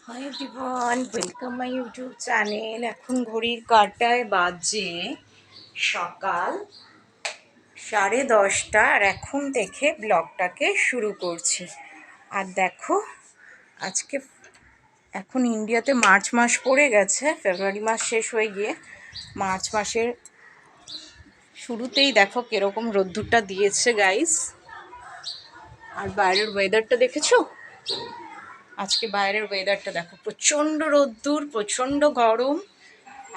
Hi everyone, welcome my YouTube channel. এখন ঘড়ির কাঁটায় বাজে সকাল 10:30 আর এখন থেকে ব্লগটাকে শুরু করছি। আর দেখো, আজকে এখন ইন্ডিয়াতে মার্চ মাস পড়ে গেছে, ফেব্রুয়ারি মাস শেষ হয়ে গিয়ে মার্চ মাসের শুরুতেই দেখো কীরকম রোদ্দুরটা দিয়েছে গাইস। আর বাইরের ওয়েদারটা দেখেছো? আজকে বাইরের ওয়েদারটা দেখো, প্রচণ্ড রোদ্দুর, প্রচণ্ড গরম।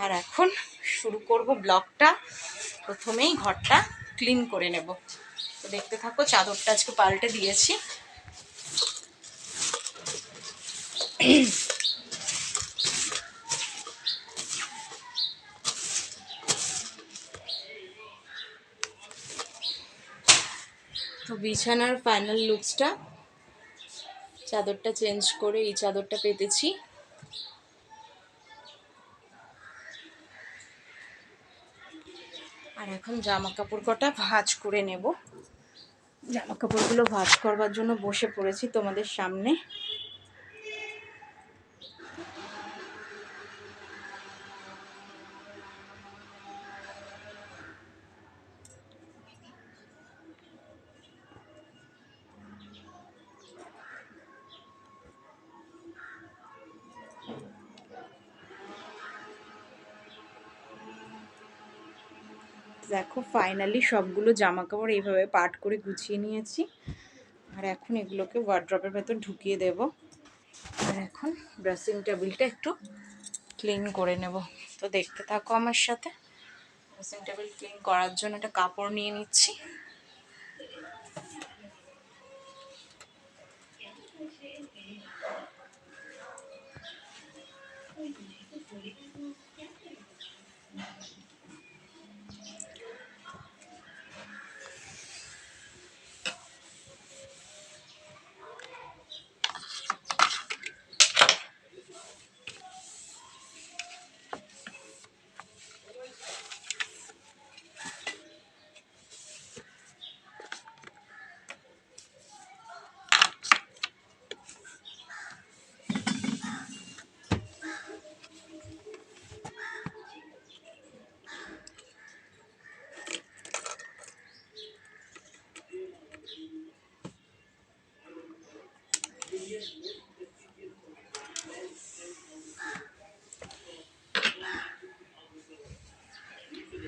আর এখন শুরু করব ব্লগটা। প্রথমেই ঘরটা ক্লিন করে নেব, তো দেখতে থাকো। চাদরটা আজকে পাল্টে দিয়েছি। তো বিছানার ফাইনাল লুকসটা, চাদরটা চেঞ্জ করে এই চাদরটা পেতেছি। আর এখন জামা কাপড় কটা ভাঁজ করে নেব। জামা কাপড়গুলো ভাঁজ করবার জন্য বসে পড়েছি তোমাদের সামনে। দেখো ফাইনালি সবগুলো জামা কাপড় এইভাবে পাট করে গুছিয়ে নিয়েছি। আর এখন এগুলোকে ওয়ার্ড্রপের ভেতর ঢুকিয়ে দেব। আর এখন ড্রেসিং টেবিলটা একটু ক্লিন করে নেব, তো দেখতে থাকো আমার সাথে। ড্রেসিং টেবিল ক্লিন করার জন্য একটা কাপড় নিয়ে নিচ্ছি।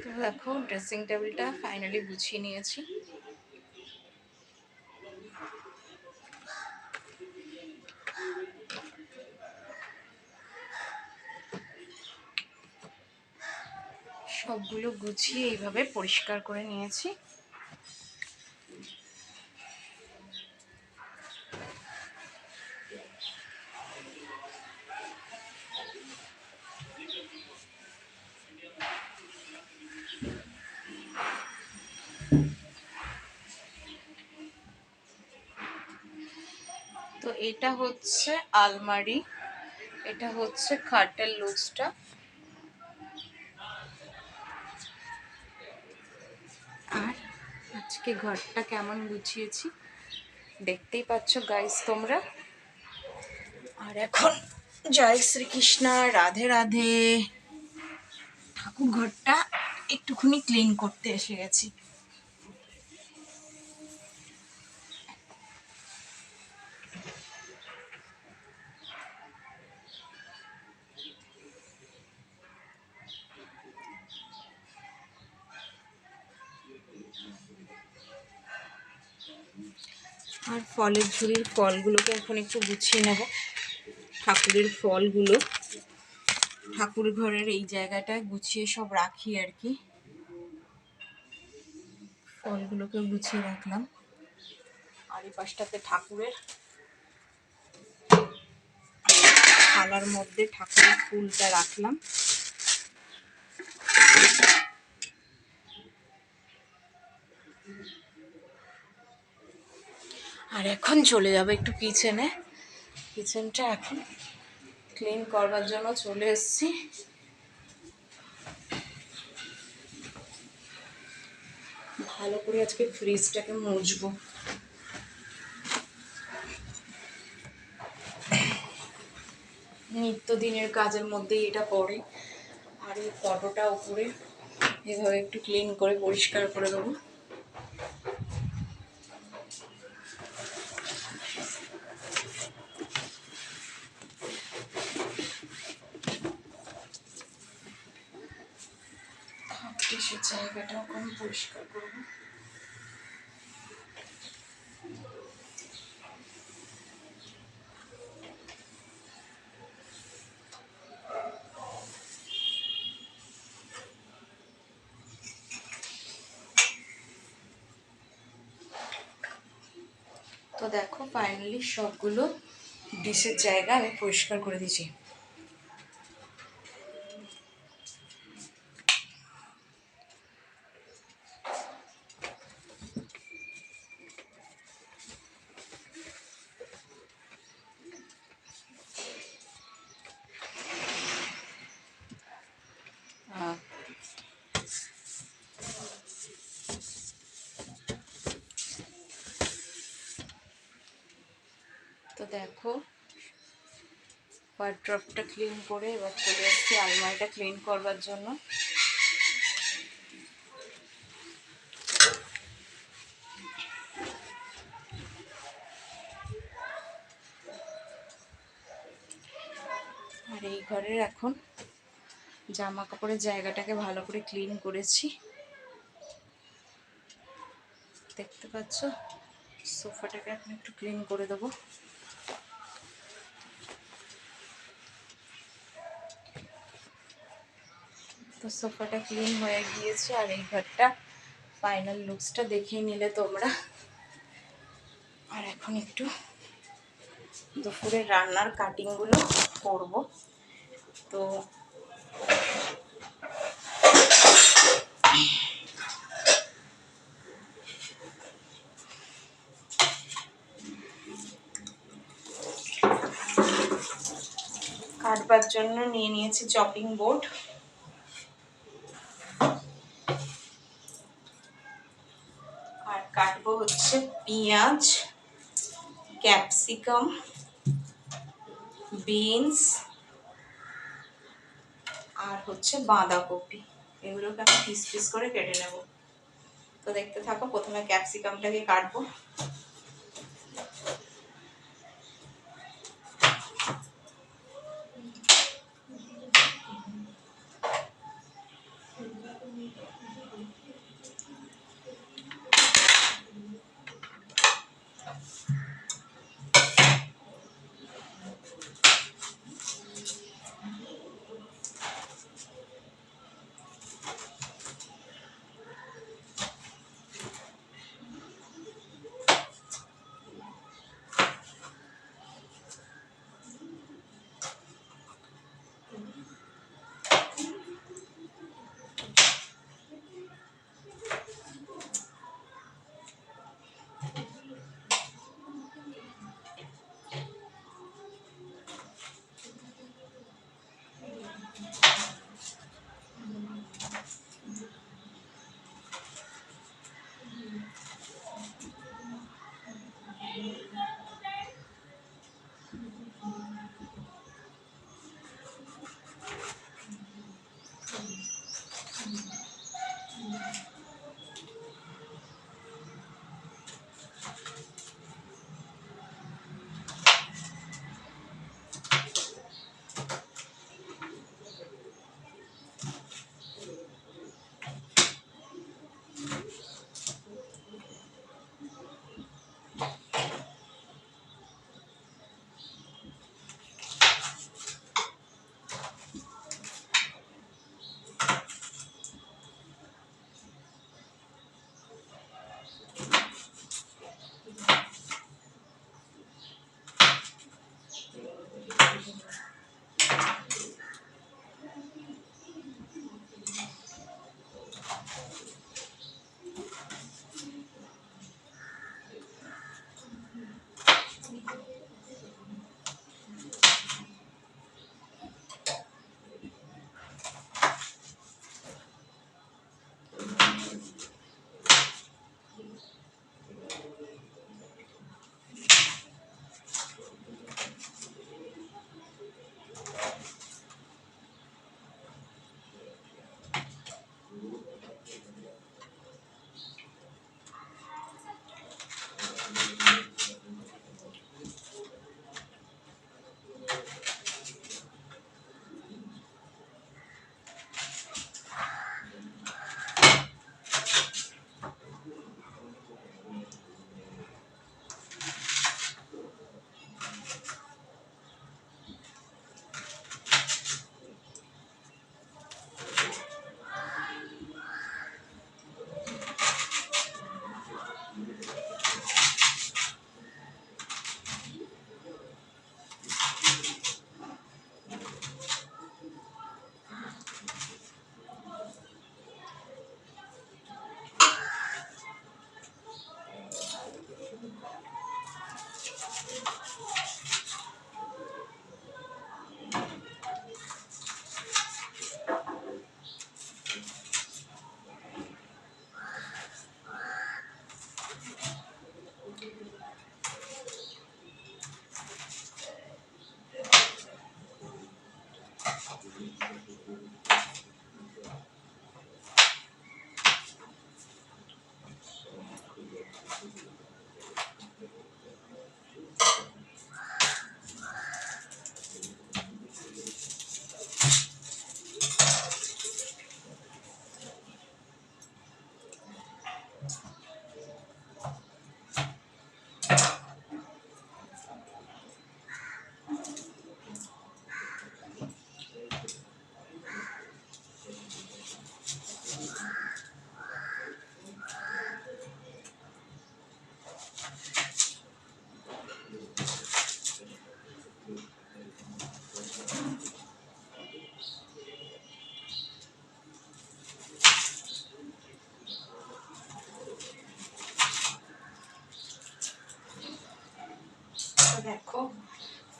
তো দেখো ড্রেসিং টেবিলটা ফাইনালি গুছিয়ে নিয়েছি। সবগুলো গুছিয়ে এইভাবে পরিষ্কার করে নিয়েছি। তো এটা হচ্ছে আলমারি, এটা হচ্ছে খাটের লুকসটা। আর আজকে ঘরটা কেমন গুছিয়েছি দেখতেই পাচ্ছ গাইস তোমরা। আর এখন জয় শ্রীকৃষ্ণ, রাধে রাধে। ঠাকুর ঘরটা একটুখানি ক্লিন করতে এসে গেছি। আর ফলের ঝুড়ির ফলগুলোকে এখন একটু গুছিয়ে নেব। ঠাকুরের ফলগুলো ঠাকুর ঘরের এই জায়গাটায় গুছিয়ে সব রাখি আর কি। ফলগুলোকে গুছিয়ে রাখলাম। আর এই পাশটাতে ঠাকুরের থালার মধ্যে ঠাকুরের ফুলটা রাখলাম। আর এখন চলে যাবো একটু কিচেনে। কিচেনটা এখন ক্লিন করবার জন্য চলে এসেছি। ভালো করে আজকে ফ্রিজটাকে মুছবো। নিত্যদিনের কাজের মধ্যেই এটা পড়ে। আর এই ফটোটা উপরে এভাবে একটু ক্লিন করে পরিষ্কার করে দেবো। সে জায়গাটাও কম পরিষ্কার করবো। তো দেখো ফাইনালি সবগুলো ডিশের জায়গা আমি পরিষ্কার করে দিয়েছি। তো দেখো ওয়ার্ড্রপটা ক্লিন করে এবার চলে এসেছি আলমারিটা ক্লিন করবার জন্য। আর এই ঘরের এখন জামা কাপড়ের জায়গাটাকে ভালো করে ক্লিন করেছি, দেখতে পাচ্ছ। সোফাটাকে এখন একটু ক্লিন করে দেবো। তো সোফাটা ক্লিন হয়ে গিয়েছে। আর এই ঘরটা ফাইনাল লুকসটা দেখেই নিলে তোমরা। আর এখন একটু দুপুরের রান্নার কাটিংগুলো করব। তো কাটবার জন্য নিয়ে নিয়েছি চপিং বোর্ড। আর কাটবো হচ্ছে পেঁয়াজ, ক্যাপসিকাম, বিনস আর হচ্ছে বাঁধাকপি। এগুলোকে আমি পিস পিস করে কেটে নেব। তো দেখতে থাকো, প্রথমে ক্যাপসিকামটাকে কাটবো।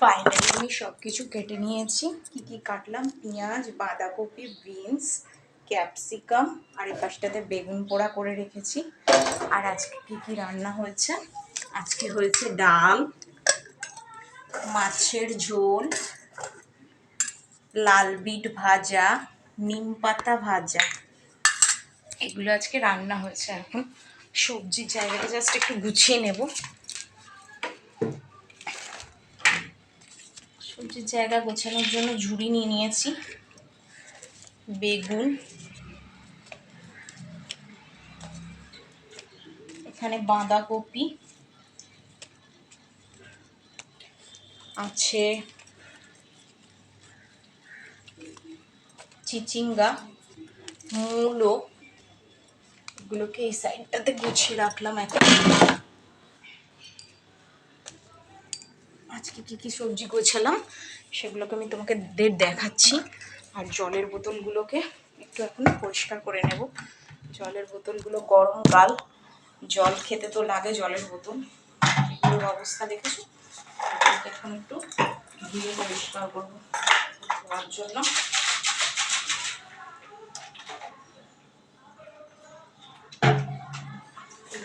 ফাইনালি আমি সব কিছু কেটে নিয়েছি। কি কি কাটলাম, পেঁয়াজ, বাঁধাকপি, বিনস, ক্যাপসিকাম, আর এই পাশটাতে বেগুন পোড়া করে রেখেছি। আর আজকে কি কি রান্না হয়েছে, আজকে হয়েছে ডাল, মাছের ঝোল, লাল বিট ভাজা, নিম পাতা ভাজা, এগুলো আজকে রান্না হয়েছে। এখন সবজির জায়গাটা জাস্ট একটু গুছিয়ে নেব। সবজির জায়গা গোছানোর জন্য ঝুড়ি নিয়ে নিয়েছি। বেগুন, এখানে বাঁধাকপি আছে, চিচিঙ্গা, মূলো, এগুলোকে এই সাইডটাতে গুছিয়ে রাখলাম। এখন আজকে কি কি সবজি গোছালাম সেগুলোকে আমি তোমাকে দেখাচ্ছি। আর জলের বোতলগুলোকে একটু এখন পরিষ্কার করে নেব। জলের বোতলগুলো গরমকাল, জল খেতে তো লাগে জলের বোতল, এগুলোর অবস্থা দেখেছো। এখন একটু ধুয়ে পরিষ্কার করবো ধোয়ার জন্য।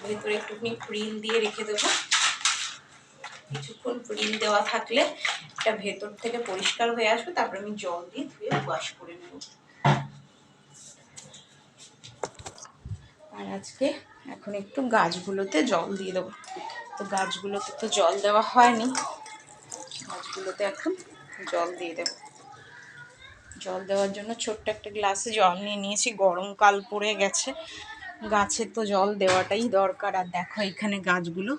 ভেতরে একটুখানি প্রিল দিয়ে রেখে দেবো। কিছুক্ষণ প্রিল দেওয়া থাকলে এটা ভেতর থেকে পরিষ্কার হয়ে আসবে, তারপরে আমি জল দিয়ে ধুয়ে ওয়াশ করে নেব। আর আজকে এখন একটু গাছগুলোতে জল দিয়ে দেবো। তো গাছগুলোতে তো জল দেওয়া হয়নি, গাছগুলোতে এখন জল দিয়ে দেবো। জল দেওয়ার জন্য ছোট্ট একটা গ্লাসে জল নিয়ে নিয়েছি। গরমকাল পড়ে গেছে, গাছে তো জল দেওয়াটাই দরকার। আর দেখো এখানে গাছগুলো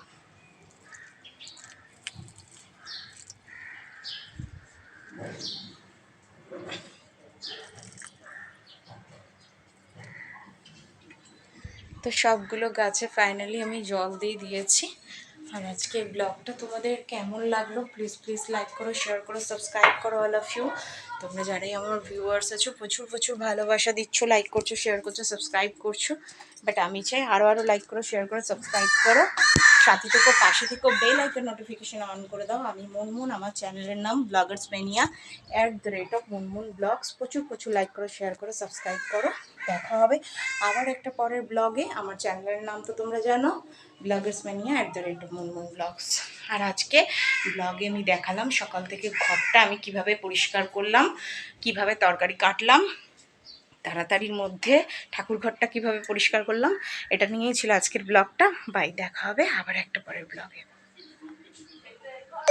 তো সবগুলো গাছে ফাইনালি আমি জল দিয়ে দিয়েছি। আর আজকে এই ব্লগটা তোমাদের কেমন লাগলো প্লিজ প্লিজ লাইক করো, শেয়ার করো, সাবস্ক্রাইব করো। অল অফ ইউ, তোমরা যারাই আমার ভিউয়ার্স আছো প্রচুর প্রচুর ভালোবাসা দিচ্ছ, লাইক করছো, শেয়ার করছো, সাবস্ক্রাইব করছো। বাট আমি চাই আরও লাইক করো, শেয়ার করো, সাবস্ক্রাইব করো, সাথে থেকে পাশে থেকে বেল আইকন নোটিফিকেশন অন করে দাও। আমি মুনমুন, আমার চ্যানেলের নাম ব্লগার্স ম্যানিয়া @মুনমুন ব্লগস। প্রচুর প্রচুর লাইক করো, শেয়ার করো, সাবস্ক্রাইব করো। দেখা হবে আবার একটা পরের ব্লগে। আমার চ্যানেলের নাম তো তোমরা জানো, ব্লগার্স ম্যানিয়া @মুনমুন ব্লগস। আর আজকে ব্লগে আমি দেখালাম সকাল থেকে ঘরটা আমি কিভাবে পরিষ্কার করলাম, কিভাবে তরকারি কাটলাম, তাড়াতাড়ির মধ্যে ঠাকুর ঘরটা কিভাবে পরিষ্কার করলাম, এটা নিয়েই ছিল আজকের ব্লগটা। বাই, দেখা হবে আবার একটা পরের ব্লগে।